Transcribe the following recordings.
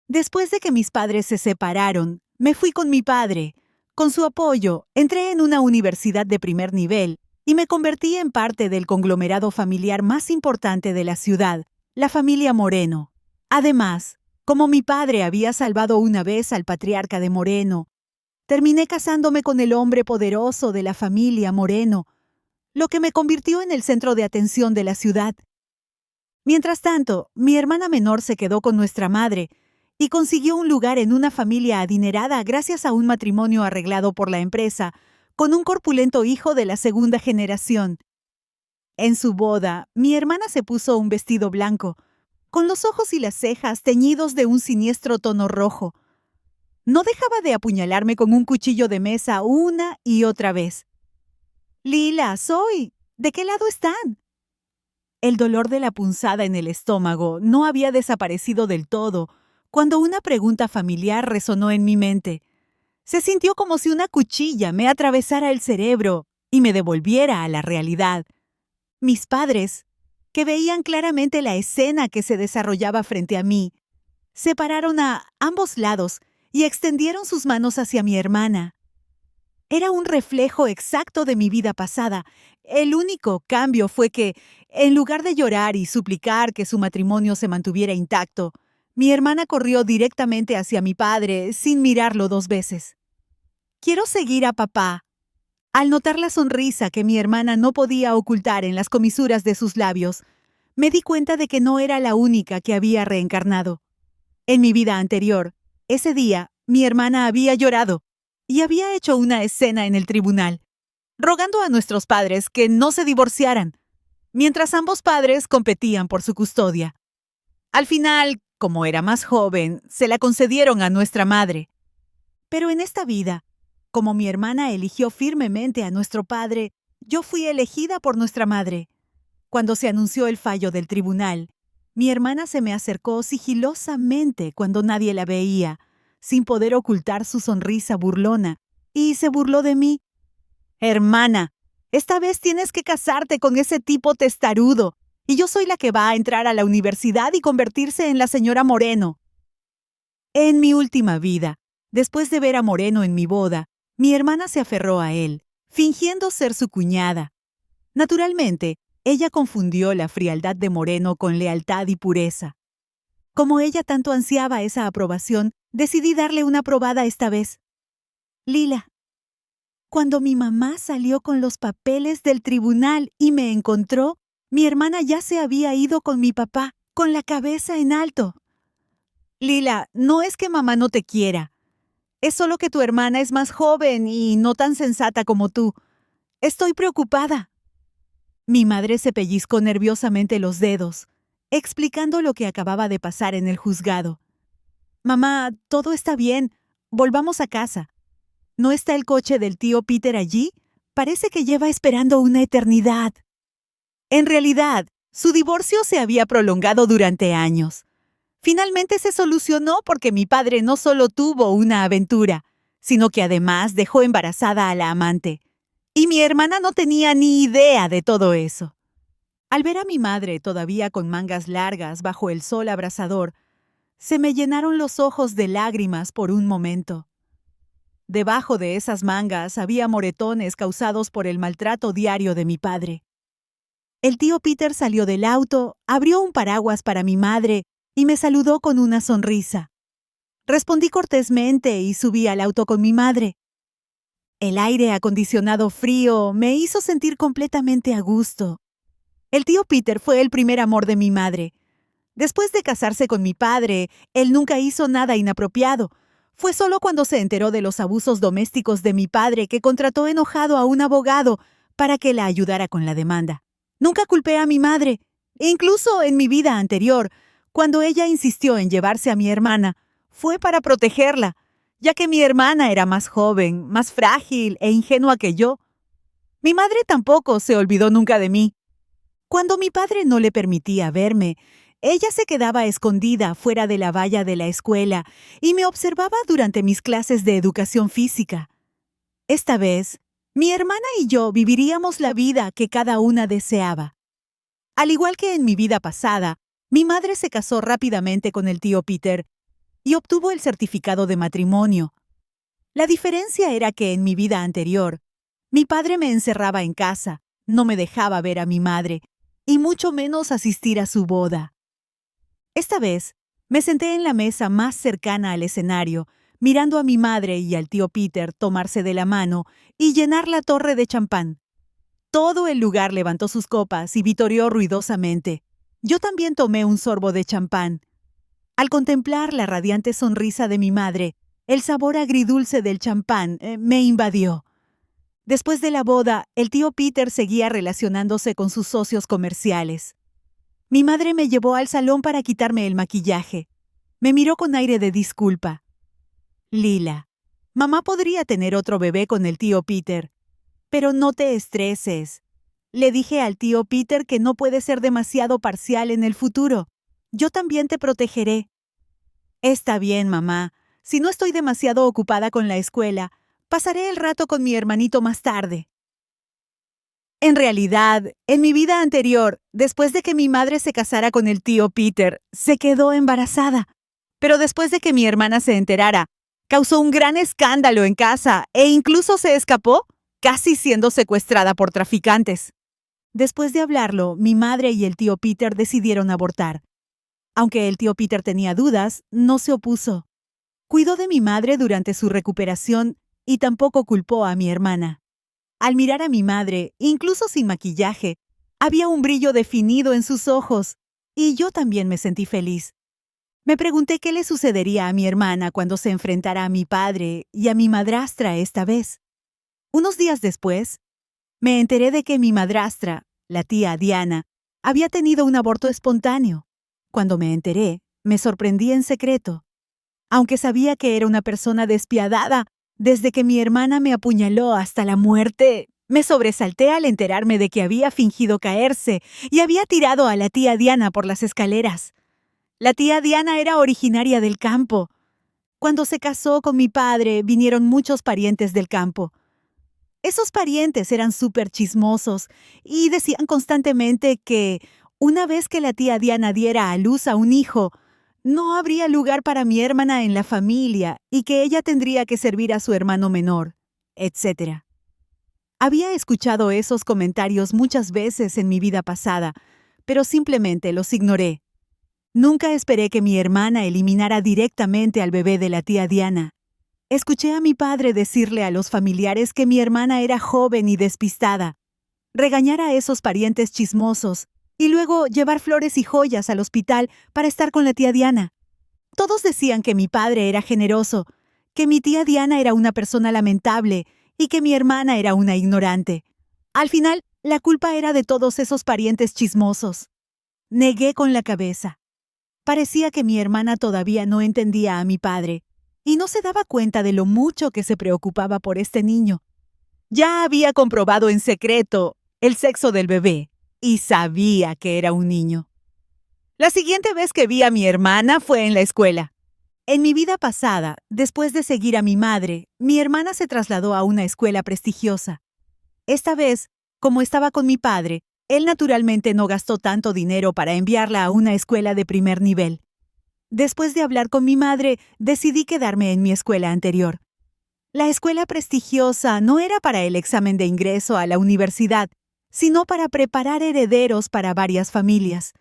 Después de que mis padres se separaron, me fui con mi padre. Con su apoyo, entré en una universidad de primer nivel y me convertí en parte del conglomerado familiar más importante de la ciudad, la familia Moreno. Además, como mi padre había salvado una vez al patriarca de Moreno, terminé casándome con el hombre poderoso de la familia Moreno, lo que me convirtió en el centro de atención de la ciudad. Mientras tanto, mi hermana menor se quedó con nuestra madre y consiguió un lugar en una familia adinerada gracias a un matrimonio arreglado por la empresa con un corpulento hijo de la segunda generación. En su boda, mi hermana se puso un vestido blanco, con los ojos y las cejas teñidos de un siniestro tono rojo. No dejaba de apuñalarme con un cuchillo de mesa una y otra vez. «Lila, soy. ¿De qué lado están?» El dolor de la punzada en el estómago no había desaparecido del todo cuando una pregunta familiar resonó en mi mente. Se sintió como si una cuchilla me atravesara el cerebro y me devolviera a la realidad. Mis padres, que veían claramente la escena que se desarrollaba frente a mí, se pararon a ambos lados y extendieron sus manos hacia mi hermana. Era un reflejo exacto de mi vida pasada. El único cambio fue que, en lugar de llorar y suplicar que su matrimonio se mantuviera intacto, mi hermana corrió directamente hacia mi padre sin mirarlo 2 veces. «Quiero seguir a papá». Al notar la sonrisa que mi hermana no podía ocultar en las comisuras de sus labios, me di cuenta de que no era la única que había reencarnado. En mi vida anterior, ese día, mi hermana había llorado y había hecho una escena en el tribunal, rogando a nuestros padres que no se divorciaran, mientras ambos padres competían por su custodia. Al final, como era más joven, se la concedieron a nuestra madre. Pero en esta vida, como mi hermana eligió firmemente a nuestro padre, yo fui elegida por nuestra madre. Cuando se anunció el fallo del tribunal, mi hermana se me acercó sigilosamente cuando nadie la veía, sin poder ocultar su sonrisa burlona, y se burló de mí. «Hermana, esta vez tienes que casarte con ese tipo testarudo, y yo soy la que va a entrar a la universidad y convertirse en la señora Moreno». En mi última vida, después de ver a Moreno en mi boda, mi hermana se aferró a él, fingiendo ser su cuñada. Naturalmente, ella confundió la frialdad de Moreno con lealtad y pureza. Como ella tanto ansiaba esa aprobación, decidí darle una probada esta vez. «Lila, cuando mi mamá salió con los papeles del tribunal y me encontró, mi hermana ya se había ido con mi papá, con la cabeza en alto». «Lila, no es que mamá no te quiera. Es solo que tu hermana es más joven y no tan sensata como tú. Estoy preocupada». Mi madre se pellizcó nerviosamente los dedos, explicando lo que acababa de pasar en el juzgado. «Mamá, todo está bien. Volvamos a casa. ¿No está el coche del tío Peter allí? Parece que lleva esperando una eternidad». En realidad, su divorcio se había prolongado durante años. Finalmente se solucionó porque mi padre no solo tuvo una aventura, sino que además dejó embarazada a la amante. Y mi hermana no tenía ni idea de todo eso. Al ver a mi madre todavía con mangas largas bajo el sol abrasador, se me llenaron los ojos de lágrimas por un momento. Debajo de esas mangas había moretones causados por el maltrato diario de mi padre. El tío Peter salió del auto, abrió un paraguas para mi madre y me saludó con una sonrisa. Respondí cortésmente y subí al auto con mi madre. El aire acondicionado frío me hizo sentir completamente a gusto. El tío Peter fue el primer amor de mi madre. Después de casarse con mi padre, él nunca hizo nada inapropiado. Fue solo cuando se enteró de los abusos domésticos de mi padre que contrató enojado a un abogado para que la ayudara con la demanda. Nunca culpé a mi madre. Incluso en mi vida anterior, cuando ella insistió en llevarse a mi hermana, fue para protegerla, ya que mi hermana era más joven, más frágil e ingenua que yo. Mi madre tampoco se olvidó nunca de mí. Cuando mi padre no le permitía verme, ella se quedaba escondida fuera de la valla de la escuela y me observaba durante mis clases de educación física. Esta vez, mi hermana y yo viviríamos la vida que cada una deseaba. Al igual que en mi vida pasada, mi madre se casó rápidamente con el tío Peter. y obtuvo el certificado de matrimonio. La diferencia era que en mi vida anterior, mi padre me encerraba en casa, no me dejaba ver a mi madre, y mucho menos asistir a su boda. Esta vez, me senté en la mesa más cercana al escenario, mirando a mi madre y al tío Peter tomarse de la mano y llenar la torre de champán. Todo el lugar levantó sus copas y vitoreó ruidosamente. Yo también tomé un sorbo de champán. Al contemplar la radiante sonrisa de mi madre, el sabor agridulce del champán me invadió. Después de la boda, el tío Peter seguía relacionándose con sus socios comerciales. Mi madre me llevó al salón para quitarme el maquillaje. Me miró con aire de disculpa. Lila, mamá podría tener otro bebé con el tío Peter. Pero no te estreses. Le dije al tío Peter que no puede ser demasiado parcial en el futuro. Yo también te protegeré. Está bien, mamá. Si no estoy demasiado ocupada con la escuela, pasaré el rato con mi hermanito más tarde. En realidad, en mi vida anterior, después de que mi madre se casara con el tío Peter, se quedó embarazada. Pero después de que mi hermana se enterara, causó un gran escándalo en casa e incluso se escapó, casi siendo secuestrada por traficantes. Después de hablarlo, mi madre y el tío Peter decidieron abortar. Aunque el tío Peter tenía dudas, no se opuso. Cuidó de mi madre durante su recuperación y tampoco culpó a mi hermana. Al mirar a mi madre, incluso sin maquillaje, había un brillo definido en sus ojos, y yo también me sentí feliz. Me pregunté qué le sucedería a mi hermana cuando se enfrentara a mi padre y a mi madrastra esta vez. Unos días después, me enteré de que mi madrastra, la tía Diana, había tenido un aborto espontáneo. Cuando me enteré, me sorprendí en secreto. Aunque sabía que era una persona despiadada, desde que mi hermana me apuñaló hasta la muerte, me sobresalté al enterarme de que había fingido caerse y había tirado a la tía Diana por las escaleras. La tía Diana era originaria del campo. Cuando se casó con mi padre, vinieron muchos parientes del campo. Esos parientes eran súper chismosos y decían constantemente que, una vez que la tía Diana diera a luz a un hijo, no habría lugar para mi hermana en la familia y que ella tendría que servir a su hermano menor, etc. Había escuchado esos comentarios muchas veces en mi vida pasada, pero simplemente los ignoré. Nunca esperé que mi hermana eliminara directamente al bebé de la tía Diana. Escuché a mi padre decirle a los familiares que mi hermana era joven y despistada, regañar a esos parientes chismosos y luego llevar flores y joyas al hospital para estar con la tía Diana. Todos decían que mi padre era generoso, que mi tía Diana era una persona lamentable y que mi hermana era una ignorante. Al final, la culpa era de todos esos parientes chismosos. Negué con la cabeza. Parecía que mi hermana todavía no entendía a mi padre y no se daba cuenta de lo mucho que se preocupaba por este niño. Ya había comprobado en secreto el sexo del bebé y sabía que era un niño. La siguiente vez que vi a mi hermana fue en la escuela. En mi vida pasada, después de seguir a mi madre, mi hermana se trasladó a una escuela prestigiosa. Esta vez, como estaba con mi padre, él naturalmente no gastó tanto dinero para enviarla a una escuela de primer nivel. Después de hablar con mi madre, decidí quedarme en mi escuela anterior. La escuela prestigiosa no era para el examen de ingreso a la universidad, sino para preparar herederos para varias familias.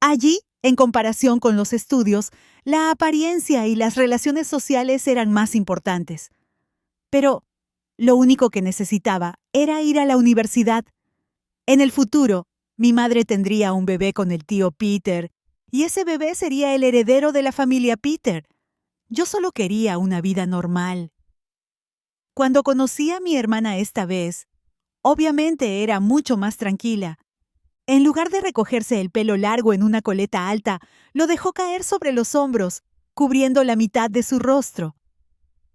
Allí, en comparación con los estudios, la apariencia y las relaciones sociales eran más importantes. Pero lo único que necesitaba era ir a la universidad. En el futuro, mi madre tendría un bebé con el tío Peter, y ese bebé sería el heredero de la familia Peter. Yo solo quería una vida normal. Cuando conocí a mi hermana esta vez, obviamente era mucho más tranquila. En lugar de recogerse el pelo largo en una coleta alta, lo dejó caer sobre los hombros, cubriendo la mitad de su rostro.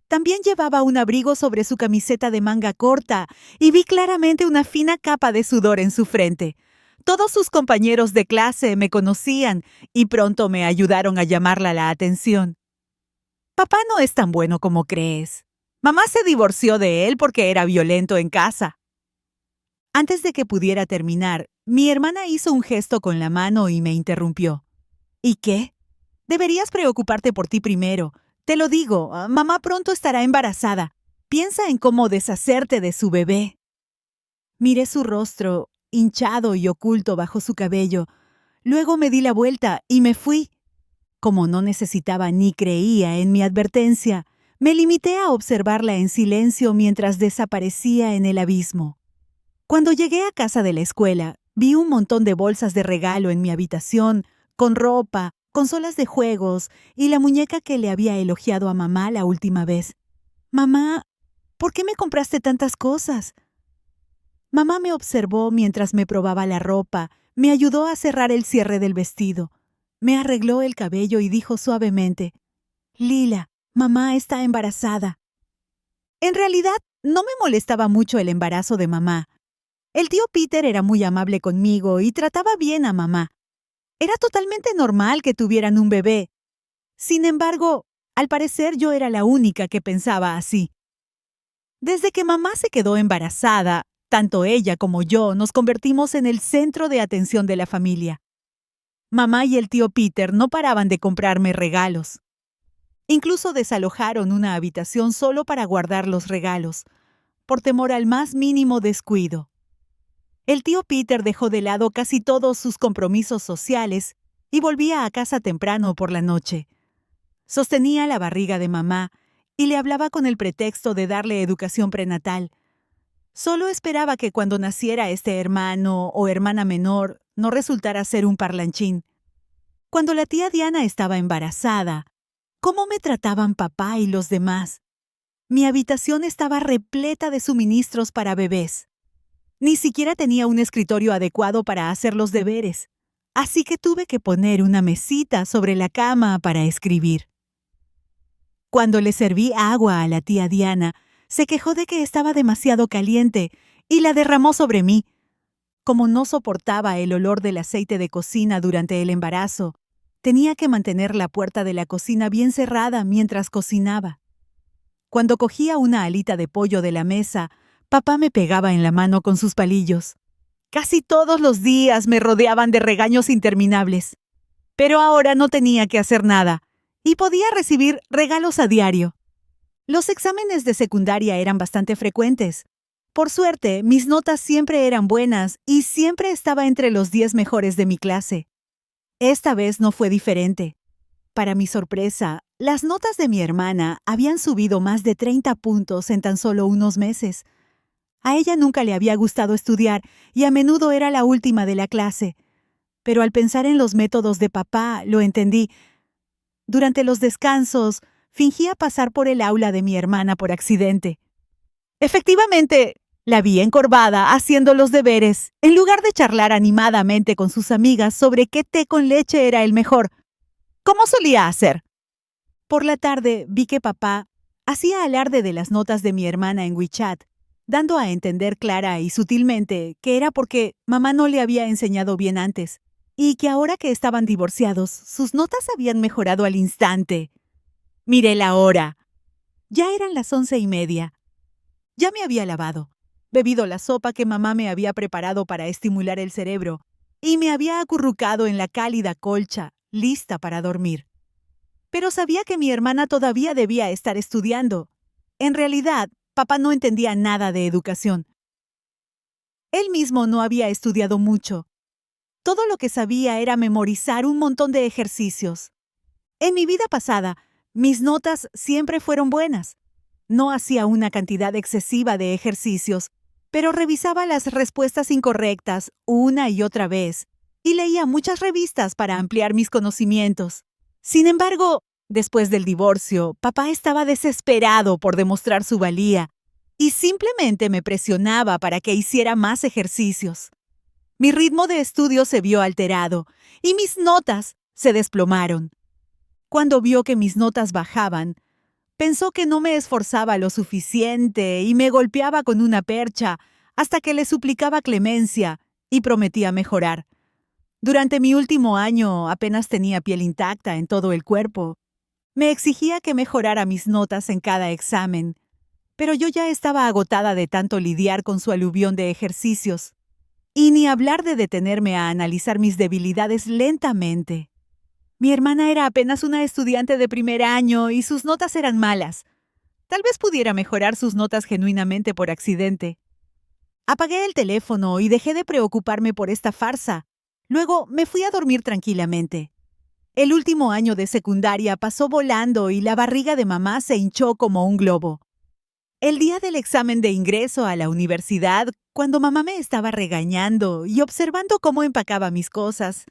También llevaba un abrigo sobre su camiseta de manga corta y vi claramente una fina capa de sudor en su frente. Todos sus compañeros de clase me conocían y pronto me ayudaron a llamarla la atención. Papá no es tan bueno como crees. Mamá se divorció de él porque era violento en casa. Antes de que pudiera terminar, mi hermana hizo un gesto con la mano y me interrumpió. ¿Y qué? Deberías preocuparte por ti primero. Te lo digo, mamá pronto estará embarazada. Piensa en cómo deshacerte de su bebé. Miré su rostro, hinchado y oculto bajo su cabello. Luego me di la vuelta y me fui. Como no necesitaba ni creía en mi advertencia, me limité a observarla en silencio mientras desaparecía en el abismo. Cuando llegué a casa de la escuela, vi un montón de bolsas de regalo en mi habitación, con ropa, consolas de juegos y la muñeca que le había elogiado a mamá la última vez. Mamá, ¿por qué me compraste tantas cosas? Mamá me observó mientras me probaba la ropa, me ayudó a cerrar el cierre del vestido. Me arregló el cabello y dijo suavemente, Lila, mamá está embarazada. En realidad, no me molestaba mucho el embarazo de mamá. El tío Peter era muy amable conmigo y trataba bien a mamá. Era totalmente normal que tuvieran un bebé. Sin embargo, al parecer yo era la única que pensaba así. Desde que mamá se quedó embarazada, tanto ella como yo nos convertimos en el centro de atención de la familia. Mamá y el tío Peter no paraban de comprarme regalos. Incluso desalojaron una habitación solo para guardar los regalos, por temor al más mínimo descuido. El tío Peter dejó de lado casi todos sus compromisos sociales y volvía a casa temprano por la noche. Sostenía la barriga de mamá y le hablaba con el pretexto de darle educación prenatal. Solo esperaba que cuando naciera este hermano o hermana menor no resultara ser un parlanchín. Cuando la tía Diana estaba embarazada, ¿cómo me trataban papá y los demás? Mi habitación estaba repleta de suministros para bebés. Ni siquiera tenía un escritorio adecuado para hacer los deberes, así que tuve que poner una mesita sobre la cama para escribir. Cuando le serví agua a la tía Diana, se quejó de que estaba demasiado caliente y la derramó sobre mí. Como no soportaba el olor del aceite de cocina durante el embarazo, tenía que mantener la puerta de la cocina bien cerrada mientras cocinaba. Cuando cogía una alita de pollo de la mesa, papá me pegaba en la mano con sus palillos. Casi todos los días me rodeaban de regaños interminables. Pero ahora no tenía que hacer nada y podía recibir regalos a diario. Los exámenes de secundaria eran bastante frecuentes. Por suerte, mis notas siempre eran buenas y siempre estaba entre los 10 mejores de mi clase. Esta vez no fue diferente. Para mi sorpresa, las notas de mi hermana habían subido más de 30 puntos en tan solo unos meses. A ella nunca le había gustado estudiar y a menudo era la última de la clase. Pero al pensar en los métodos de papá, lo entendí. Durante los descansos, fingía pasar por el aula de mi hermana por accidente. Efectivamente, la vi encorvada haciendo los deberes, en lugar de charlar animadamente con sus amigas sobre qué té con leche era el mejor, como solía hacer. Por la tarde vi que papá hacía alarde de las notas de mi hermana en WeChat, dando a entender clara y sutilmente que era porque mamá no le había enseñado bien antes, y que ahora que estaban divorciados, sus notas habían mejorado al instante. Miré la hora. Ya eran las 11:30. Ya me había lavado, bebido la sopa que mamá me había preparado para estimular el cerebro, y me había acurrucado en la cálida colcha, lista para dormir. Pero sabía que mi hermana todavía debía estar estudiando. En realidad, papá no entendía nada de educación. Él mismo no había estudiado mucho. Todo lo que sabía era memorizar un montón de ejercicios. En mi vida pasada, mis notas siempre fueron buenas. No hacía una cantidad excesiva de ejercicios, pero revisaba las respuestas incorrectas una y otra vez y leía muchas revistas para ampliar mis conocimientos. Sin embargo, después del divorcio, papá estaba desesperado por demostrar su valía y simplemente me presionaba para que hiciera más ejercicios. Mi ritmo de estudio se vio alterado y mis notas se desplomaron. Cuando vio que mis notas bajaban, pensó que no me esforzaba lo suficiente y me golpeaba con una percha hasta que le suplicaba clemencia y prometía mejorar. Durante mi último año apenas tenía piel intacta en todo el cuerpo. Me exigía que mejorara mis notas en cada examen, pero yo ya estaba agotada de tanto lidiar con su aluvión de ejercicios. Y ni hablar de detenerme a analizar mis debilidades lentamente. Mi hermana era apenas una estudiante de primer año y sus notas eran malas. Tal vez pudiera mejorar sus notas genuinamente por accidente. Apagué el teléfono y dejé de preocuparme por esta farsa. Luego me fui a dormir tranquilamente. El último año de secundaria pasó volando y la barriga de mamá se hinchó como un globo. El día del examen de ingreso a la universidad, cuando mamá me estaba regañando y observando cómo empacaba mis cosas,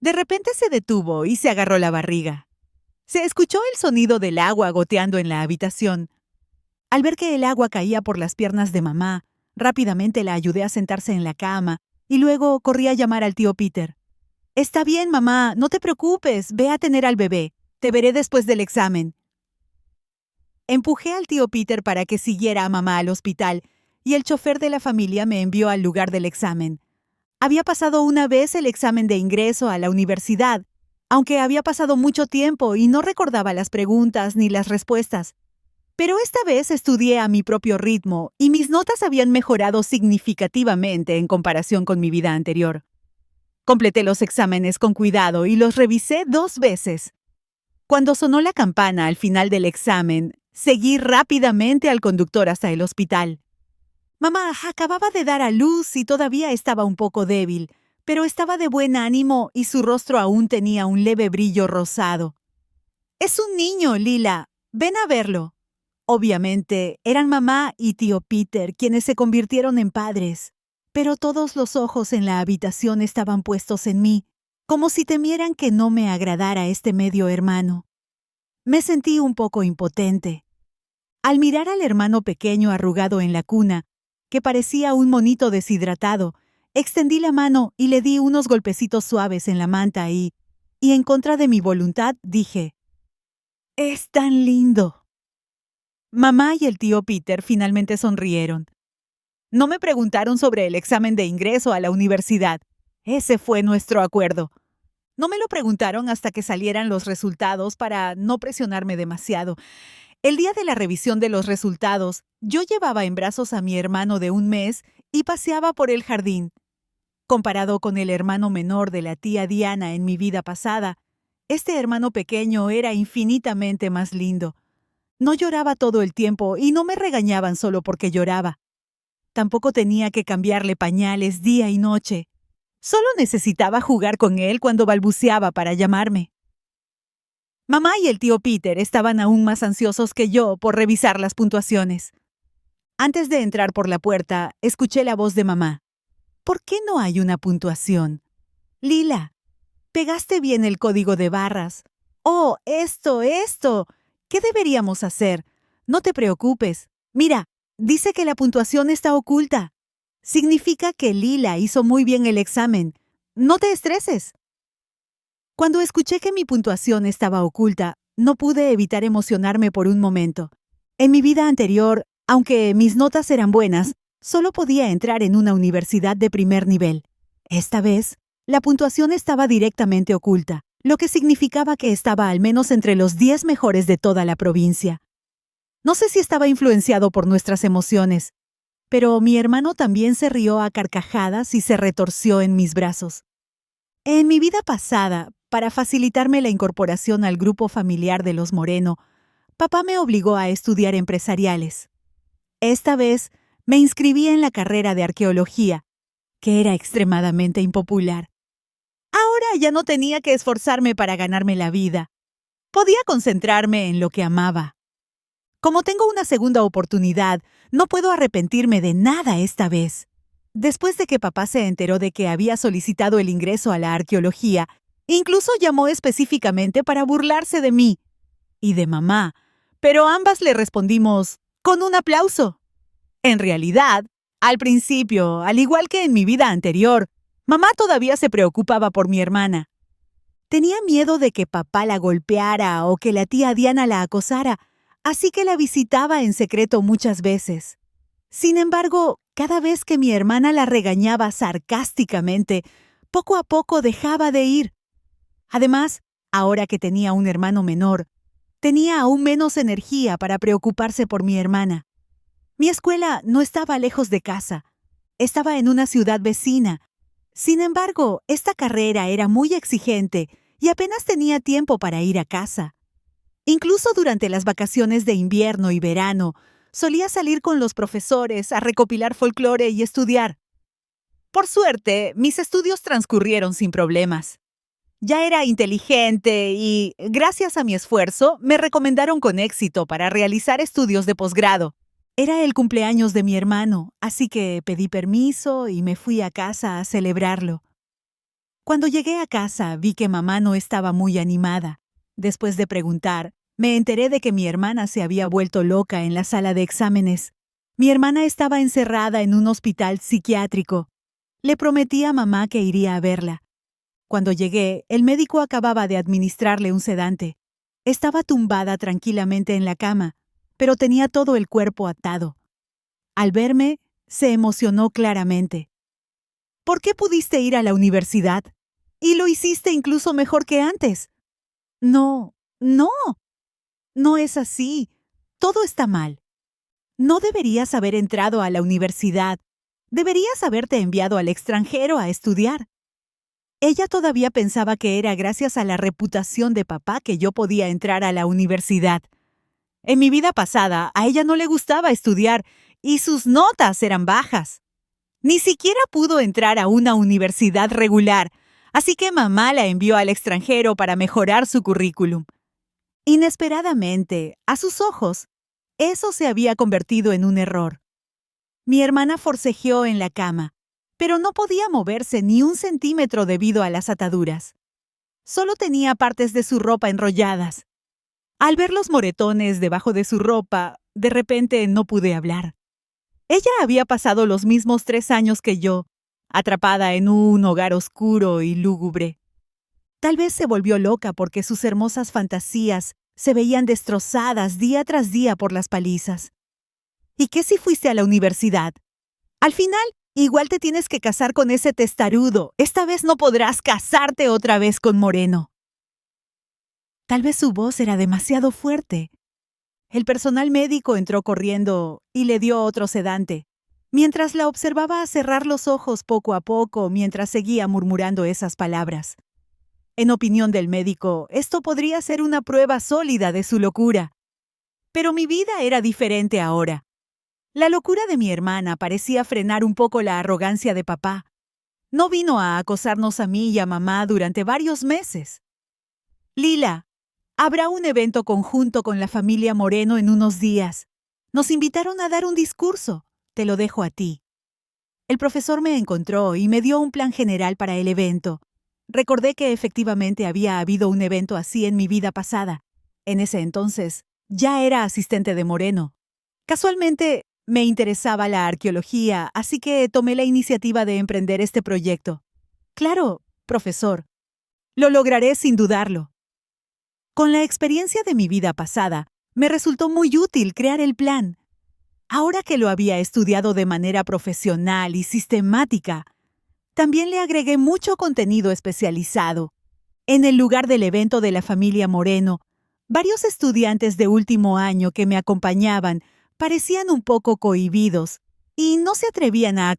de repente se detuvo y se agarró la barriga. Se escuchó el sonido del agua goteando en la habitación. Al ver que el agua caía por las piernas de mamá, rápidamente la ayudé a sentarse en la cama y luego corrí a llamar al tío Peter. «Está bien, mamá, no te preocupes, ve a tener al bebé. Te veré después del examen». Empujé al tío Peter para que siguiera a mamá al hospital y el chofer de la familia me envió al lugar del examen. Había pasado una vez el examen de ingreso a la universidad, aunque había pasado mucho tiempo y no recordaba las preguntas ni las respuestas. Pero esta vez estudié a mi propio ritmo y mis notas habían mejorado significativamente en comparación con mi vida anterior. Completé los exámenes con cuidado y los revisé 2 veces. Cuando sonó la campana al final del examen, seguí rápidamente al conductor hasta el hospital. Mamá acababa de dar a luz y todavía estaba un poco débil, pero estaba de buen ánimo y su rostro aún tenía un leve brillo rosado. «Es un niño, Lila. Ven a verlo». Obviamente, eran mamá y tío Peter quienes se convirtieron en padres, pero todos los ojos en la habitación estaban puestos en mí, como si temieran que no me agradara este medio hermano. Me sentí un poco impotente. Al mirar al hermano pequeño arrugado en la cuna, que parecía un monito deshidratado, extendí la mano y le di unos golpecitos suaves en la manta y en contra de mi voluntad, dije: «Es tan lindo». Mamá y el tío Peter finalmente sonrieron. No me preguntaron sobre el examen de ingreso a la universidad. Ese fue nuestro acuerdo. No me lo preguntaron hasta que salieran los resultados para no presionarme demasiado. El día de la revisión de los resultados, yo llevaba en brazos a mi hermano de 1 mes y paseaba por el jardín. Comparado con el hermano menor de la tía Diana en mi vida pasada, este hermano pequeño era infinitamente más lindo. No lloraba todo el tiempo y no me regañaban solo porque lloraba. Tampoco tenía que cambiarle pañales día y noche. Solo necesitaba jugar con él cuando balbuceaba para llamarme. Mamá y el tío Peter estaban aún más ansiosos que yo por revisar las puntuaciones. Antes de entrar por la puerta, escuché la voz de mamá. «¿Por qué no hay una puntuación? Lila, pegaste bien el código de barras. Oh, esto. ¿Qué deberíamos hacer? No te preocupes. Mira, dice que la puntuación está oculta. Significa que Lila hizo muy bien el examen. No te estreses». Cuando escuché que mi puntuación estaba oculta, no pude evitar emocionarme por un momento. En mi vida anterior, aunque mis notas eran buenas, solo podía entrar en una universidad de primer nivel. Esta vez, la puntuación estaba directamente oculta, lo que significaba que estaba al menos entre los 10 mejores de toda la provincia. No sé si estaba influenciado por nuestras emociones, pero mi hermano también se rió a carcajadas y se retorció en mis brazos. En mi vida pasada, para facilitarme la incorporación al grupo familiar de los Moreno, papá me obligó a estudiar empresariales. Esta vez, me inscribí en la carrera de arqueología, que era extremadamente impopular. Ahora ya no tenía que esforzarme para ganarme la vida. Podía concentrarme en lo que amaba. Como tengo una segunda oportunidad, no puedo arrepentirme de nada esta vez. Después de que papá se enteró de que había solicitado el ingreso a la arqueología, incluso llamó específicamente para burlarse de mí y de mamá, pero ambas le respondimos con un aplauso. En realidad, al principio, al igual que en mi vida anterior, mamá todavía se preocupaba por mi hermana. Tenía miedo de que papá la golpeara o que la tía Diana la acosara, así que la visitaba en secreto muchas veces. Sin embargo, cada vez que mi hermana la regañaba sarcásticamente, poco a poco dejaba de ir. Además, ahora que tenía un hermano menor, tenía aún menos energía para preocuparse por mi hermana. Mi escuela no estaba lejos de casa. Estaba en una ciudad vecina. Sin embargo, esta carrera era muy exigente y apenas tenía tiempo para ir a casa. Incluso durante las vacaciones de invierno y verano, solía salir con los profesores a recopilar folclore y estudiar. Por suerte, mis estudios transcurrieron sin problemas. Ya era inteligente y, gracias a mi esfuerzo, me recomendaron con éxito para realizar estudios de posgrado. Era el cumpleaños de mi hermano, así que pedí permiso y me fui a casa a celebrarlo. Cuando llegué a casa, vi que mamá no estaba muy animada. Después de preguntar, me enteré de que mi hermana se había vuelto loca en la sala de exámenes. Mi hermana estaba encerrada en un hospital psiquiátrico. Le prometí a mamá que iría a verla. Cuando llegué, el médico acababa de administrarle un sedante. Estaba tumbada tranquilamente en la cama, pero tenía todo el cuerpo atado. Al verme, se emocionó claramente. ¿Por qué pudiste ir a la universidad? Y lo hiciste incluso mejor que antes. No, no es así. Todo está mal. No deberías haber entrado a la universidad. Deberías haberte enviado al extranjero a estudiar. Ella todavía pensaba que era gracias a la reputación de papá que yo podía entrar a la universidad. En mi vida pasada, a ella no le gustaba estudiar y sus notas eran bajas. Ni siquiera pudo entrar a una universidad regular, así que mamá la envió al extranjero para mejorar su currículum. Inesperadamente, a sus ojos, eso se había convertido en un error. Mi hermana forcejeó en la cama, pero no podía moverse ni un centímetro debido a las ataduras. Solo tenía partes de su ropa enrolladas. Al ver los moretones debajo de su ropa, de repente no pude hablar. Ella había pasado los mismos 3 años que yo, atrapada en un hogar oscuro y lúgubre. Tal vez se volvió loca porque sus hermosas fantasías se veían destrozadas día tras día por las palizas. ¿Y qué si fuiste a la universidad? Al final, igual te tienes que casar con ese testarudo. Esta vez no podrás casarte otra vez con Moreno. Tal vez su voz era demasiado fuerte. El personal médico entró corriendo y le dio otro sedante, mientras la observaba cerrar los ojos poco a poco mientras seguía murmurando esas palabras. En opinión del médico, esto podría ser una prueba sólida de su locura. Pero mi vida era diferente ahora. La locura de mi hermana parecía frenar un poco la arrogancia de papá. No vino a acosarnos a mí y a mamá durante varios meses. Lila, habrá un evento conjunto con la familia Moreno en unos días. Nos invitaron a dar un discurso. Te lo dejo a ti. El profesor me encontró y me dio un plan general para el evento. Recordé que efectivamente había habido un evento así en mi vida pasada. En ese entonces, ya era asistente de Moreno. Casualmente, me interesaba la arqueología, así que tomé la iniciativa de emprender este proyecto. Claro, profesor. Lo lograré sin dudarlo. Con la experiencia de mi vida pasada, me resultó muy útil crear el plan. Ahora que lo había estudiado de manera profesional y sistemática, también le agregué mucho contenido especializado. En el lugar del evento de la familia Moreno, varios estudiantes de último año que me acompañaban parecían un poco cohibidos y no se atrevían a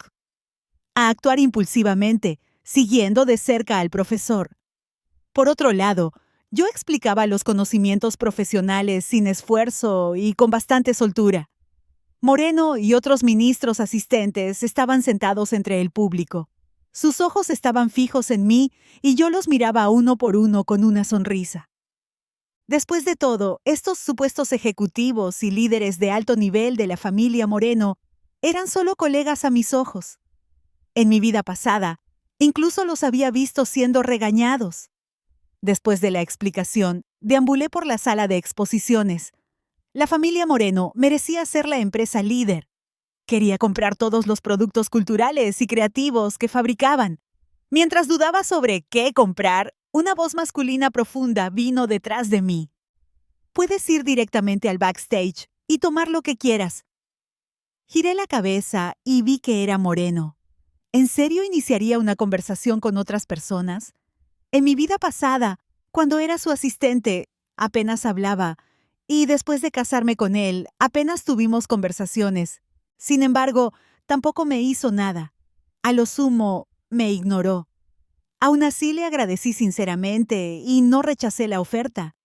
actuar impulsivamente, siguiendo de cerca al profesor. Por otro lado, yo explicaba los conocimientos profesionales sin esfuerzo y con bastante soltura. Moreno y otros ministros asistentes estaban sentados entre el público. Sus ojos estaban fijos en mí y yo los miraba uno por uno con una sonrisa. Después de todo, estos supuestos ejecutivos y líderes de alto nivel de la familia Moreno eran solo colegas a mis ojos. En mi vida pasada, incluso los había visto siendo regañados. Después de la explicación, deambulé por la sala de exposiciones. La familia Moreno merecía ser la empresa líder. Quería comprar todos los productos culturales y creativos que fabricaban. Mientras dudaba sobre qué comprar, una voz masculina profunda vino detrás de mí. Puedes ir directamente al backstage y tomar lo que quieras. Giré la cabeza y vi que era Moreno. ¿En serio iniciaría una conversación con otras personas? En mi vida pasada, cuando era su asistente, apenas hablaba, y después de casarme con él, apenas tuvimos conversaciones. Sin embargo, tampoco me hizo nada. A lo sumo, me ignoró. Aún así le agradecí sinceramente y no rechacé la oferta.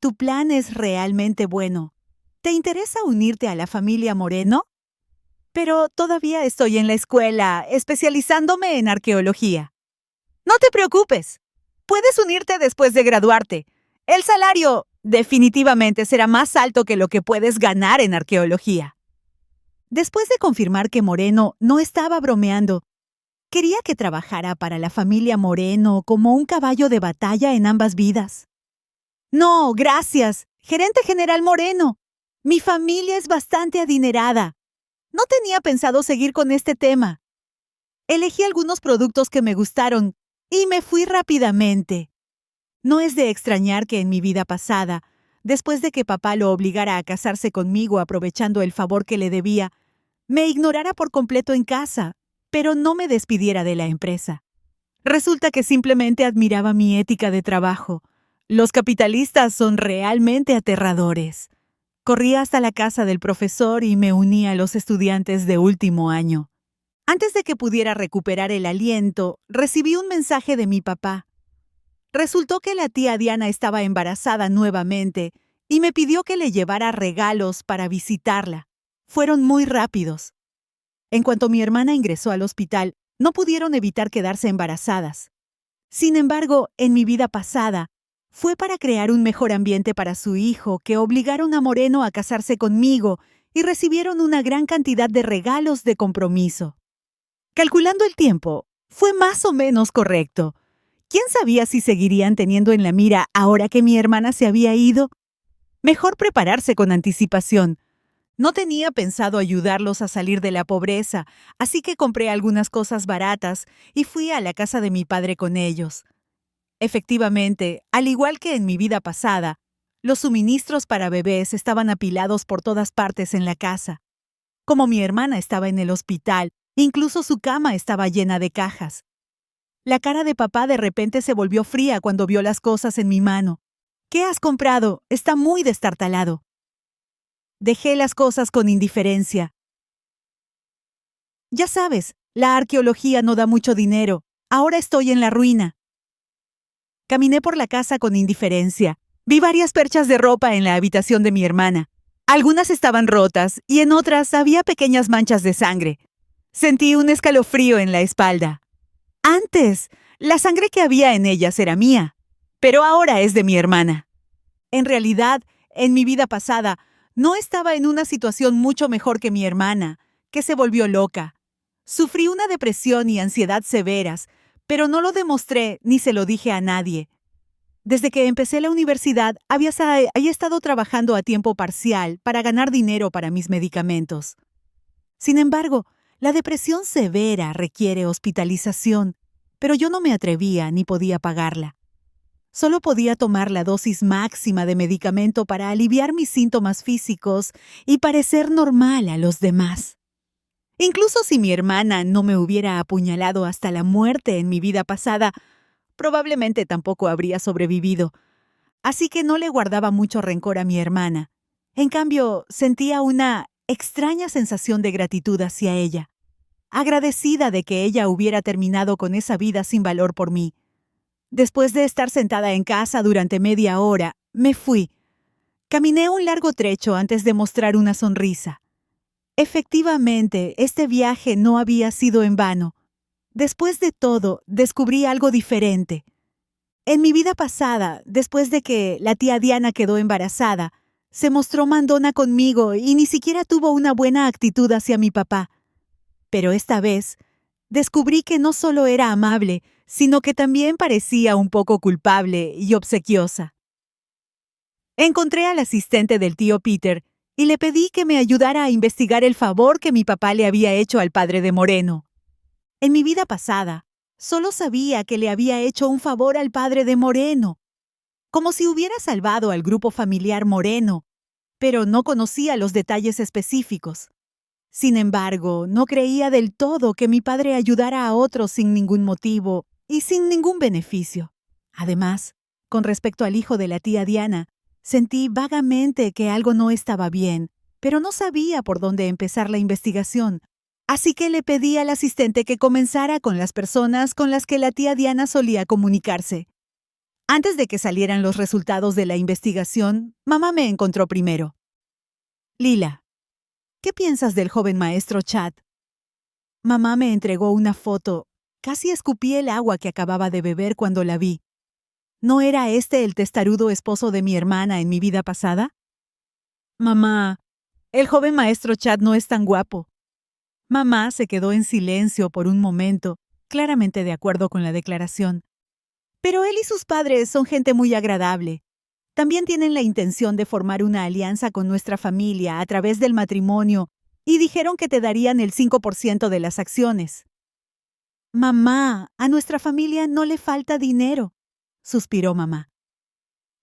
Tu plan es realmente bueno. ¿Te interesa unirte a la familia Moreno? Pero todavía estoy en la escuela, especializándome en arqueología. No te preocupes. Puedes unirte después de graduarte. El salario definitivamente será más alto que lo que puedes ganar en arqueología. Después de confirmar que Moreno no estaba bromeando, quería que trabajara para la familia Moreno como un caballo de batalla en ambas vidas. No, gracias, gerente general Moreno. Mi familia es bastante adinerada. No tenía pensado seguir con este tema. Elegí algunos productos que me gustaron y me fui rápidamente. No es de extrañar que en mi vida pasada, después de que papá lo obligara a casarse conmigo aprovechando el favor que le debía, me ignorara por completo en casa, pero no me despidiera de la empresa. Resulta que simplemente admiraba mi ética de trabajo. Los capitalistas son realmente aterradores. Corrí hasta la casa del profesor y me uní a los estudiantes de último año. Antes de que pudiera recuperar el aliento, recibí un mensaje de mi papá. Resultó que la tía Diana estaba embarazada nuevamente y me pidió que le llevara regalos para visitarla. Fueron muy rápidos. En cuanto mi hermana ingresó al hospital, no pudieron evitar quedarse embarazadas. Sin embargo, en mi vida pasada, fue para crear un mejor ambiente para su hijo que obligaron a Moreno a casarse conmigo y recibieron una gran cantidad de regalos de compromiso. Calculando el tiempo, fue más o menos correcto. ¿Quién sabía si seguirían teniendo en la mira ahora que mi hermana se había ido? Mejor prepararse con anticipación. No tenía pensado ayudarlos a salir de la pobreza, así que compré algunas cosas baratas y fui a la casa de mi padre con ellos. Efectivamente, al igual que en mi vida pasada, los suministros para bebés estaban apilados por todas partes en la casa. Como mi hermana estaba en el hospital, incluso su cama estaba llena de cajas. La cara de papá de repente se volvió fría cuando vio las cosas en mi mano. ¿Qué has comprado? Está muy destartalado. Dejé las cosas con indiferencia. Ya sabes, la arqueología no da mucho dinero. Ahora estoy en la ruina. Caminé por la casa con indiferencia. Vi varias perchas de ropa en la habitación de mi hermana. Algunas estaban rotas y en otras había pequeñas manchas de sangre. Sentí un escalofrío en la espalda. Antes, la sangre que había en ellas era mía, pero ahora es de mi hermana. En realidad, en mi vida pasada, no estaba en una situación mucho mejor que mi hermana, que se volvió loca. Sufrí una depresión y ansiedad severas, pero no lo demostré ni se lo dije a nadie. Desde que empecé la universidad, había estado trabajando a tiempo parcial para ganar dinero para mis medicamentos. Sin embargo, la depresión severa requiere hospitalización, pero yo no me atrevía ni podía pagarla. Solo podía tomar la dosis máxima de medicamento para aliviar mis síntomas físicos y parecer normal a los demás. Incluso si mi hermana no me hubiera apuñalado hasta la muerte en mi vida pasada, probablemente tampoco habría sobrevivido. Así que no le guardaba mucho rencor a mi hermana. En cambio, sentía una extraña sensación de gratitud hacia ella, agradecida de que ella hubiera terminado con esa vida sin valor por mí. Después de estar sentada en casa durante media hora, me fui. Caminé un largo trecho antes de mostrar una sonrisa. Efectivamente, este viaje no había sido en vano. Después de todo, descubrí algo diferente. En mi vida pasada, después de que la tía Diana quedó embarazada, se mostró mandona conmigo y ni siquiera tuvo una buena actitud hacia mi papá. Pero esta vez, descubrí que no solo era amable, sino que también parecía un poco culpable y obsequiosa. Encontré al asistente del tío Peter y le pedí que me ayudara a investigar el favor que mi papá le había hecho al padre de Moreno. En mi vida pasada, solo sabía que le había hecho un favor al padre de Moreno, como si hubiera salvado al grupo familiar Moreno, pero no conocía los detalles específicos. Sin embargo, no creía del todo que mi padre ayudara a otros sin ningún motivo y sin ningún beneficio. Además, con respecto al hijo de la tía Diana, sentí vagamente que algo no estaba bien, pero no sabía por dónde empezar la investigación. Así que le pedí al asistente que comenzara con las personas con las que la tía Diana solía comunicarse. Antes de que salieran los resultados de la investigación, mamá me encontró primero. Lila, ¿qué piensas del joven maestro Chad? Mamá me entregó una foto. Casi escupí el agua que acababa de beber cuando la vi. ¿No era este el testarudo esposo de mi hermana en mi vida pasada? Mamá, el joven maestro Chad no es tan guapo. Mamá se quedó en silencio por un momento, claramente de acuerdo con la declaración. Pero él y sus padres son gente muy agradable. También tienen la intención de formar una alianza con nuestra familia a través del matrimonio y dijeron que te darían el 5% de las acciones. Mamá, a nuestra familia no le falta dinero, suspiró mamá.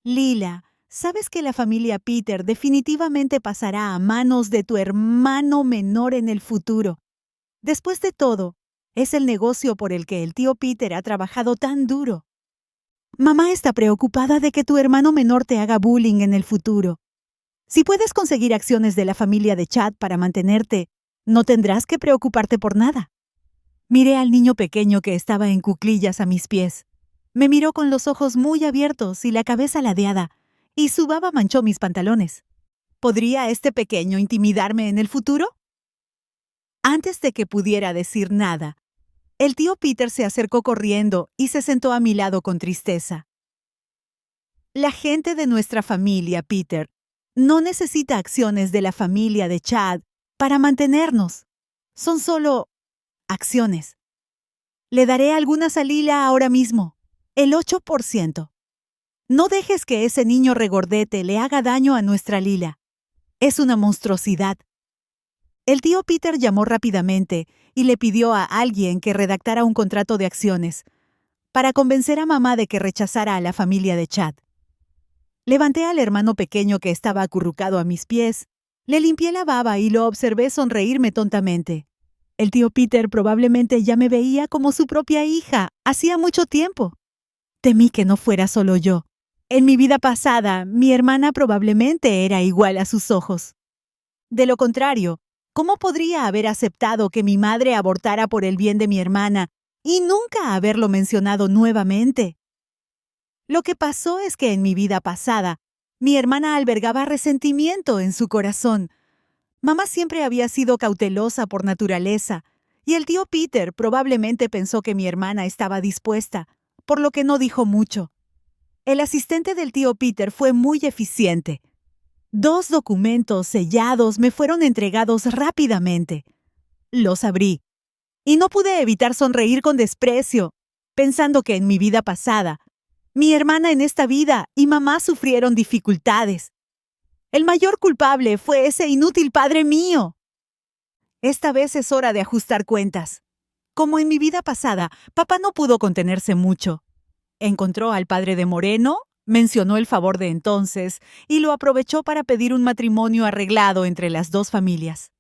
Lila, ¿sabes que la familia Peter definitivamente pasará a manos de tu hermano menor en el futuro? Después de todo, es el negocio por el que el tío Peter ha trabajado tan duro. Mamá está preocupada de que tu hermano menor te haga bullying en el futuro. Si puedes conseguir acciones de la familia de Chad para mantenerte, no tendrás que preocuparte por nada. Miré al niño pequeño que estaba en cuclillas a mis pies. Me miró con los ojos muy abiertos y la cabeza ladeada, y su baba manchó mis pantalones. ¿Podría este pequeño intimidarme en el futuro? Antes de que pudiera decir nada, el tío Peter se acercó corriendo y se sentó a mi lado con tristeza. La gente de nuestra familia, Peter, no necesita acciones de la familia de Chad para mantenernos. Son solo acciones. Le daré algunas a Lila ahora mismo, el 8%. No dejes que ese niño regordete le haga daño a nuestra Lila. Es una monstruosidad. El tío Peter llamó rápidamente y le pidió a alguien que redactara un contrato de acciones para convencer a mamá de que rechazara a la familia de Chad. Levanté al hermano pequeño que estaba acurrucado a mis pies, le limpié la baba y lo observé sonreírme tontamente. El tío Peter probablemente ya me veía como su propia hija, hacía mucho tiempo. Temí que no fuera solo yo. En mi vida pasada, mi hermana probablemente era igual a sus ojos. De lo contrario, ¿cómo podría haber aceptado que mi madre abortara por el bien de mi hermana y nunca haberlo mencionado nuevamente? Lo que pasó es que en mi vida pasada, mi hermana albergaba resentimiento en su corazón. Mamá siempre había sido cautelosa por naturaleza, y el tío Peter probablemente pensó que mi hermana estaba dispuesta, por lo que no dijo mucho. El asistente del tío Peter fue muy eficiente. 2 documentos sellados me fueron entregados rápidamente. Los abrí, y no pude evitar sonreír con desprecio, pensando que en mi vida pasada, mi hermana en esta vida y mamá sufrieron dificultades. El mayor culpable fue ese inútil padre mío. Esta vez es hora de ajustar cuentas. Como en mi vida pasada, papá no pudo contenerse mucho. Encontró al padre de Moreno, mencionó el favor de entonces y lo aprovechó para pedir un matrimonio arreglado entre las dos familias.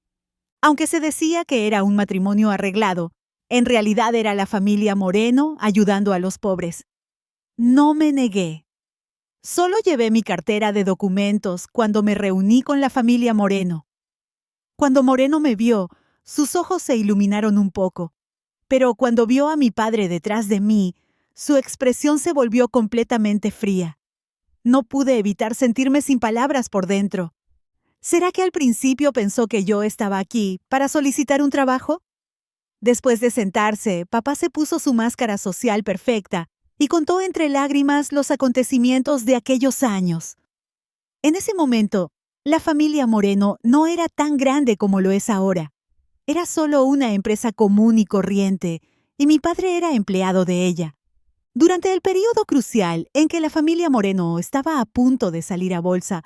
Aunque se decía que era un matrimonio arreglado, en realidad era la familia Moreno ayudando a los pobres. No me negué. Solo llevé mi cartera de documentos cuando me reuní con la familia Moreno. Cuando Moreno me vio, sus ojos se iluminaron un poco, pero cuando vio a mi padre detrás de mí, su expresión se volvió completamente fría. No pude evitar sentirme sin palabras por dentro. ¿Será que al principio pensó que yo estaba aquí para solicitar un trabajo? Después de sentarse, papá se puso su máscara social perfecta y contó entre lágrimas los acontecimientos de aquellos años. En ese momento, la familia Moreno no era tan grande como lo es ahora. Era solo una empresa común y corriente, y mi padre era empleado de ella. Durante el período crucial en que la familia Moreno estaba a punto de salir a bolsa,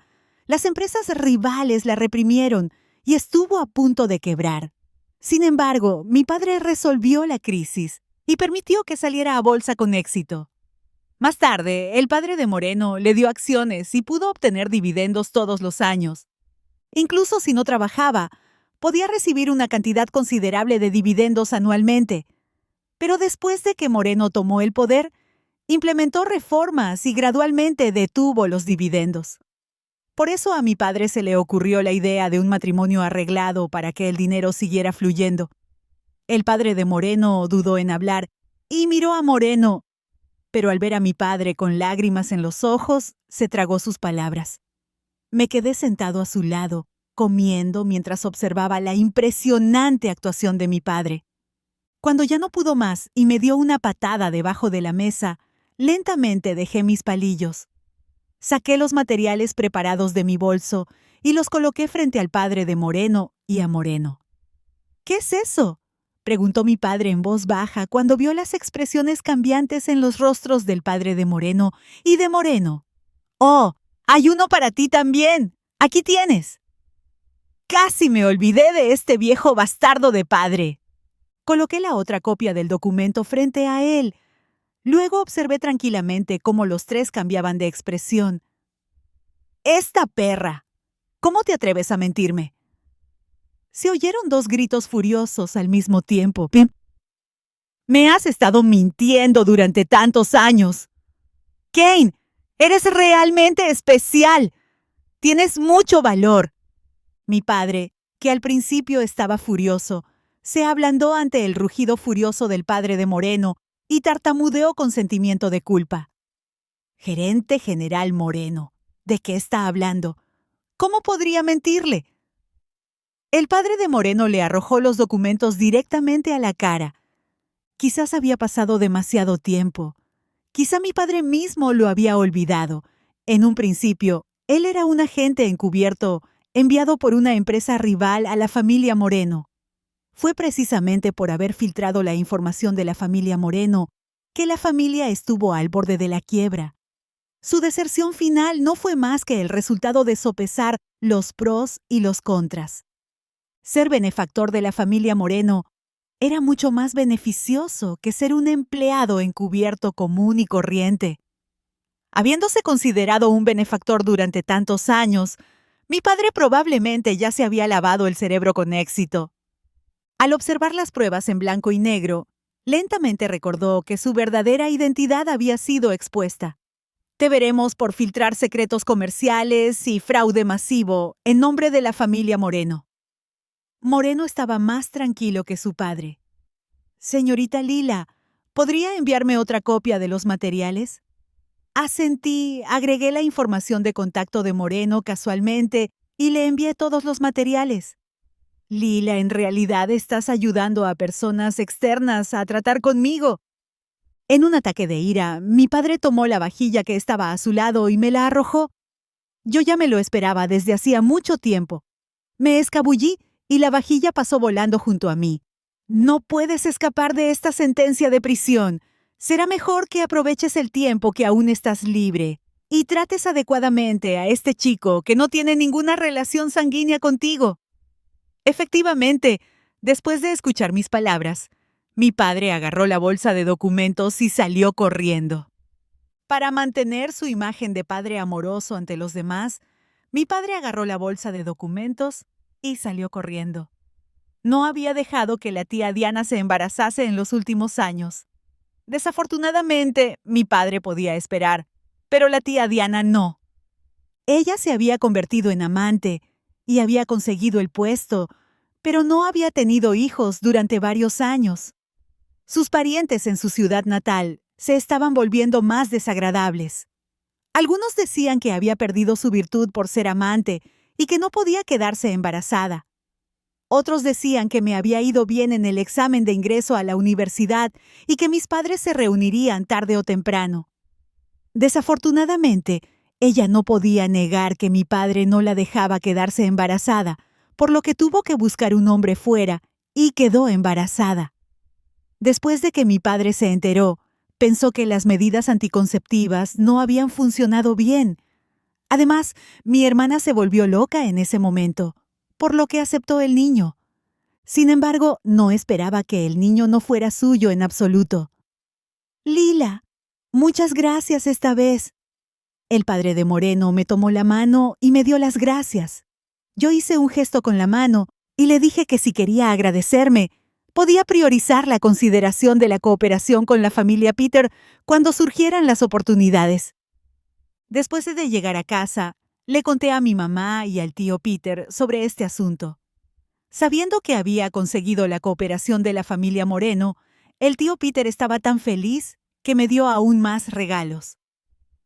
las empresas rivales la reprimieron y estuvo a punto de quebrar. Sin embargo, mi padre resolvió la crisis y permitió que saliera a bolsa con éxito. Más tarde, el padre de Moreno le dio acciones y pudo obtener dividendos todos los años. Incluso si no trabajaba, podía recibir una cantidad considerable de dividendos anualmente. Pero después de que Moreno tomó el poder, implementó reformas y gradualmente detuvo los dividendos. Por eso a mi padre se le ocurrió la idea de un matrimonio arreglado para que el dinero siguiera fluyendo. El padre de Moreno dudó en hablar y miró a Moreno, pero al ver a mi padre con lágrimas en los ojos, se tragó sus palabras. Me quedé sentado a su lado, comiendo mientras observaba la impresionante actuación de mi padre. Cuando ya no pudo más y me dio una patada debajo de la mesa, lentamente dejé mis palillos. Saqué los materiales preparados de mi bolso y los coloqué frente al padre de Moreno y a Moreno. ¿Qué es eso?, preguntó mi padre en voz baja cuando vio las expresiones cambiantes en los rostros del padre de Moreno y de Moreno. «¡Oh, hay uno para ti también! ¡Aquí tienes!». Casi me olvidé de este viejo bastardo de padre. Coloqué la otra copia del documento frente a él. Luego observé tranquilamente cómo los tres cambiaban de expresión. «¡Esta perra! ¿Cómo te atreves a mentirme?». Se oyeron dos gritos furiosos al mismo tiempo. «¡Me has estado mintiendo durante tantos años! Kane, eres realmente especial. Tienes mucho valor». Mi padre, que al principio estaba furioso, se ablandó ante el rugido furioso del padre de Moreno y tartamudeó con sentimiento de culpa. «Gerente general Moreno, ¿de qué está hablando? ¿Cómo podría mentirle?». El padre de Moreno le arrojó los documentos directamente a la cara. Quizás había pasado demasiado tiempo. Quizá mi padre mismo lo había olvidado. En un principio, él era un agente encubierto enviado por una empresa rival a la familia Moreno. Fue precisamente por haber filtrado la información de la familia Moreno que la familia estuvo al borde de la quiebra. Su deserción final no fue más que el resultado de sopesar los pros y los contras. Ser benefactor de la familia Moreno era mucho más beneficioso que ser un empleado encubierto común y corriente. Habiéndose considerado un benefactor durante tantos años, mi padre probablemente ya se había lavado el cerebro con éxito. Al observar las pruebas en blanco y negro, lentamente recordó que su verdadera identidad había sido expuesta. Te veremos por filtrar secretos comerciales y fraude masivo en nombre de la familia Moreno. Moreno estaba más tranquilo que su padre. «Señorita Lila, ¿podría enviarme otra copia de los materiales?». Asentí, agregué la información de contacto de Moreno casualmente y le envié todos los materiales. «Lila, en realidad estás ayudando a personas externas a tratar conmigo». En un ataque de ira, mi padre tomó la vajilla que estaba a su lado y me la arrojó. Yo ya me lo esperaba desde hacía mucho tiempo. Me escabullí y la vajilla pasó volando junto a mí. «No puedes escapar de esta sentencia de prisión. Será mejor que aproveches el tiempo que aún estás libre y trates adecuadamente a este chico que no tiene ninguna relación sanguínea contigo». Efectivamente, después de escuchar mis palabras, mi padre agarró la bolsa de documentos y salió corriendo. Para mantener su imagen de padre amoroso ante los demás, mi padre agarró la bolsa de documentos y salió corriendo. No había dejado que la tía Diana se embarazase en los últimos años. Desafortunadamente, mi padre podía esperar, pero la tía Diana no. Ella se había convertido en amante y había conseguido el puesto, pero no había tenido hijos durante varios años. Sus parientes en su ciudad natal se estaban volviendo más desagradables. Algunos decían que había perdido su virtud por ser amante y que no podía quedarse embarazada. Otros decían que me había ido bien en el examen de ingreso a la universidad y que mis padres se reunirían tarde o temprano. Desafortunadamente, ella no podía negar que mi padre no la dejaba quedarse embarazada, por lo que tuvo que buscar un hombre fuera y quedó embarazada. Después de que mi padre se enteró, pensó que las medidas anticonceptivas no habían funcionado bien. Además, mi hermana se volvió loca en ese momento, por lo que aceptó el niño. Sin embargo, no esperaba que el niño no fuera suyo en absoluto. «Lila, muchas gracias esta vez». El padre de Moreno me tomó la mano y me dio las gracias. Yo hice un gesto con la mano y le dije que si quería agradecerme, podía priorizar la consideración de la cooperación con la familia Peter cuando surgieran las oportunidades. Después de llegar a casa, le conté a mi mamá y al tío Peter sobre este asunto. Sabiendo que había conseguido la cooperación de la familia Moreno, el tío Peter estaba tan feliz que me dio aún más regalos.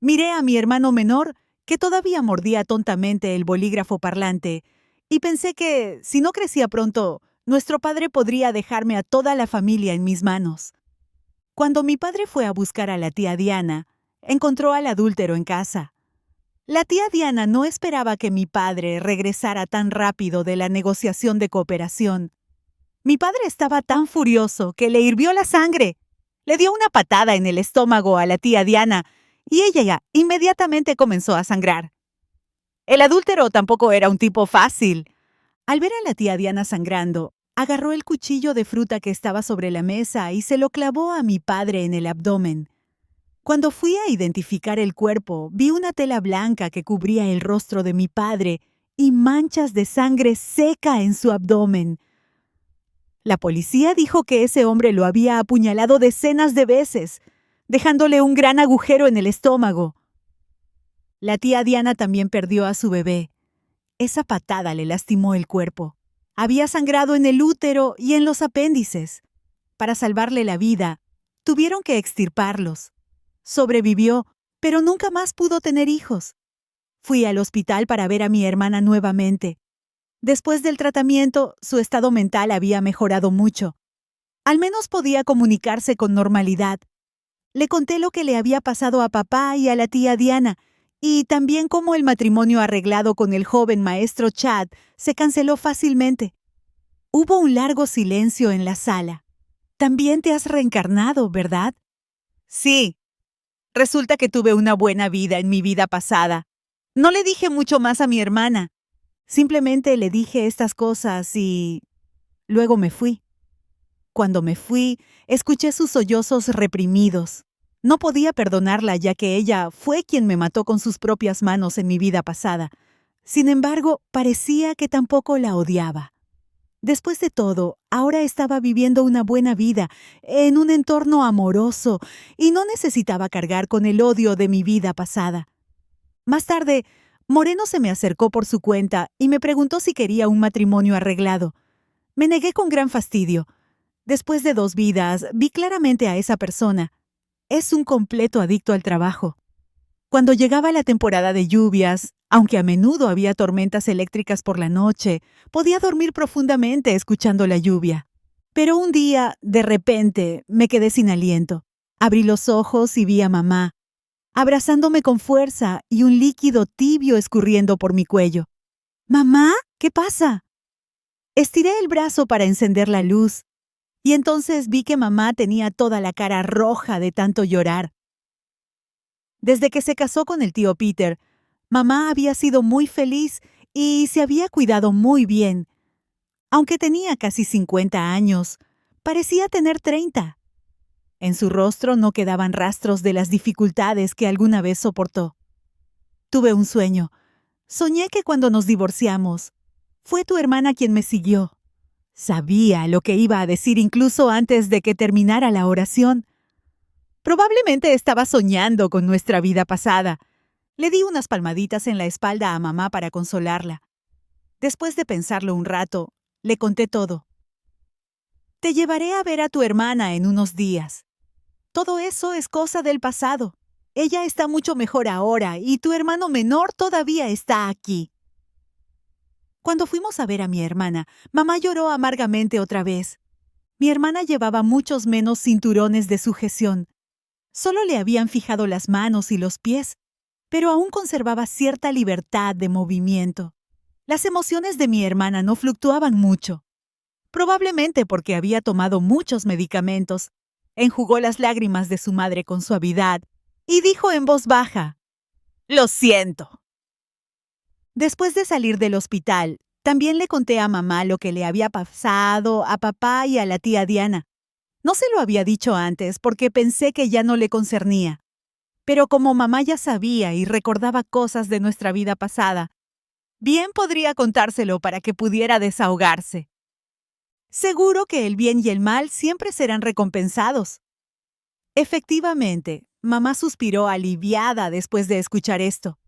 Miré a mi hermano menor, que todavía mordía tontamente el bolígrafo parlante, y pensé que, si no crecía pronto, nuestro padre podría dejarme a toda la familia en mis manos. Cuando mi padre fue a buscar a la tía Diana, encontró al adúltero en casa. La tía Diana no esperaba que mi padre regresara tan rápido de la negociación de cooperación. Mi padre estaba tan furioso que le hirvió la sangre. Le dio una patada en el estómago a la tía Diana y ella ya inmediatamente comenzó a sangrar. El adúltero tampoco era un tipo fácil. Al ver a la tía Diana sangrando, agarró el cuchillo de fruta que estaba sobre la mesa y se lo clavó a mi padre en el abdomen. Cuando fui a identificar el cuerpo, vi una tela blanca que cubría el rostro de mi padre y manchas de sangre seca en su abdomen. La policía dijo que ese hombre lo había apuñalado decenas de veces, dejándole un gran agujero en el estómago. La tía Diana también perdió a su bebé. Esa patada le lastimó el cuerpo. Había sangrado en el útero y en los apéndices. Para salvarle la vida, tuvieron que extirparlos. Sobrevivió, pero nunca más pudo tener hijos. Fui al hospital para ver a mi hermana nuevamente. Después del tratamiento, su estado mental había mejorado mucho. Al menos podía comunicarse con normalidad. Le conté lo que le había pasado a papá y a la tía Diana, y también cómo el matrimonio arreglado con el joven maestro Chad se canceló fácilmente. Hubo un largo silencio en la sala. También te has reencarnado, ¿verdad? Sí. Resulta que tuve una buena vida en mi vida pasada. No le dije mucho más a mi hermana. Simplemente le dije estas cosas y luego me fui. Cuando me fui, escuché sus sollozos reprimidos. No podía perdonarla ya que ella fue quien me mató con sus propias manos en mi vida pasada. Sin embargo, parecía que tampoco la odiaba. Después de todo, ahora estaba viviendo una buena vida, en un entorno amoroso, y no necesitaba cargar con el odio de mi vida pasada. Más tarde, Moreno se me acercó por su cuenta y me preguntó si quería un matrimonio arreglado. Me negué con gran fastidio. Después de 2 vidas, vi claramente a esa persona. Es un completo adicto al trabajo. Cuando llegaba la temporada de lluvias, aunque a menudo había tormentas eléctricas por la noche, podía dormir profundamente escuchando la lluvia. Pero un día, de repente, me quedé sin aliento. Abrí los ojos y vi a mamá, abrazándome con fuerza y un líquido tibio escurriendo por mi cuello. «¿Mamá? ¿Qué pasa?» Estiré el brazo para encender la luz, y entonces vi que mamá tenía toda la cara roja de tanto llorar. Desde que se casó con el tío Peter, mamá había sido muy feliz y se había cuidado muy bien. Aunque tenía casi 50 años, parecía tener 30. En su rostro no quedaban rastros de las dificultades que alguna vez soportó. Tuve un sueño. Soñé que cuando nos divorciamos, fue tu hermana quien me siguió. Sabía lo que iba a decir incluso antes de que terminara la oración. Probablemente estaba soñando con nuestra vida pasada. Le di unas palmaditas en la espalda a mamá para consolarla. Después de pensarlo un rato, le conté todo. Te llevaré a ver a tu hermana en unos días. Todo eso es cosa del pasado. Ella está mucho mejor ahora y tu hermano menor todavía está aquí. Cuando fuimos a ver a mi hermana, mamá lloró amargamente otra vez. Mi hermana llevaba muchos menos cinturones de sujeción. Solo le habían fijado las manos y los pies, pero aún conservaba cierta libertad de movimiento. Las emociones de mi hermana no fluctuaban mucho. Probablemente porque había tomado muchos medicamentos. Enjugó las lágrimas de su madre con suavidad y dijo en voz baja: «Lo siento». Después de salir del hospital, también le conté a mamá lo que le había pasado a papá y a la tía Diana. No se lo había dicho antes porque pensé que ya no le concernía. Pero como mamá ya sabía y recordaba cosas de nuestra vida pasada, bien podría contárselo para que pudiera desahogarse. Seguro que el bien y el mal siempre serán recompensados. Efectivamente, mamá suspiró aliviada después de escuchar esto.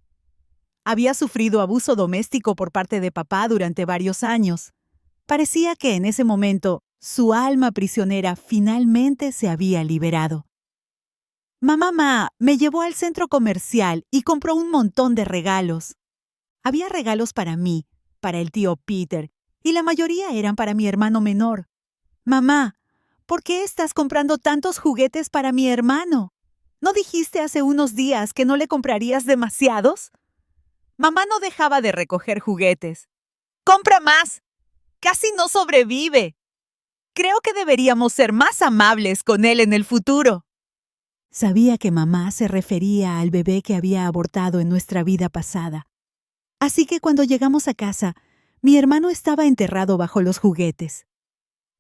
Había sufrido abuso doméstico por parte de papá durante varios años. Parecía que en ese momento su alma prisionera finalmente se había liberado. Mamá me llevó al centro comercial y compró un montón de regalos. Había regalos para mí, para el tío Peter, y la mayoría eran para mi hermano menor. Mamá, ¿por qué estás comprando tantos juguetes para mi hermano? ¿No dijiste hace unos días que no le comprarías demasiados? Mamá no dejaba de recoger juguetes. ¡Compra más! ¡Casi no sobrevive! Creo que deberíamos ser más amables con él en el futuro. Sabía que mamá se refería al bebé que había abortado en nuestra vida pasada. Así que cuando llegamos a casa, mi hermano estaba enterrado bajo los juguetes.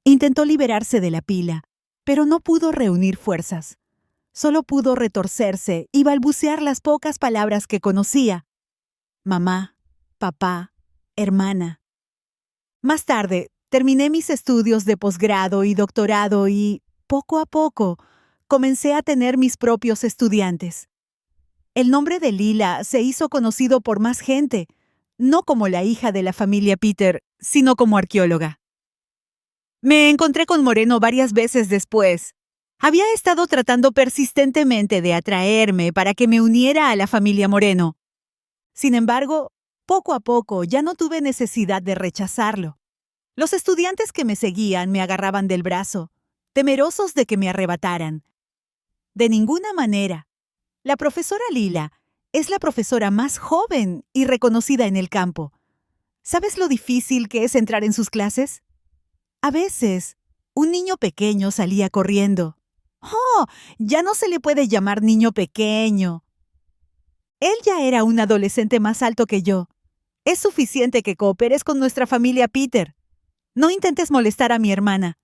Intentó liberarse de la pila, pero no pudo reunir fuerzas. Solo pudo retorcerse y balbucear las pocas palabras que conocía. Mamá, papá, hermana. Más tarde, terminé mis estudios de posgrado y doctorado y, poco a poco, comencé a tener mis propios estudiantes. El nombre de Lila se hizo conocido por más gente, no como la hija de la familia Peter, sino como arqueóloga. Me encontré con Moreno varias veces después. Había estado tratando persistentemente de atraerme para que me uniera a la familia Moreno. Sin embargo, poco a poco ya no tuve necesidad de rechazarlo. Los estudiantes que me seguían me agarraban del brazo, temerosos de que me arrebataran. De ninguna manera. La profesora Lila es la profesora más joven y reconocida en el campo. ¿Sabes lo difícil que es entrar en sus clases? A veces, un niño pequeño salía corriendo. ¡Oh! Ya no se le puede llamar niño pequeño. Él ya era un adolescente más alto que yo. Es suficiente que cooperes con nuestra familia Peter. No intentes molestar a mi hermana.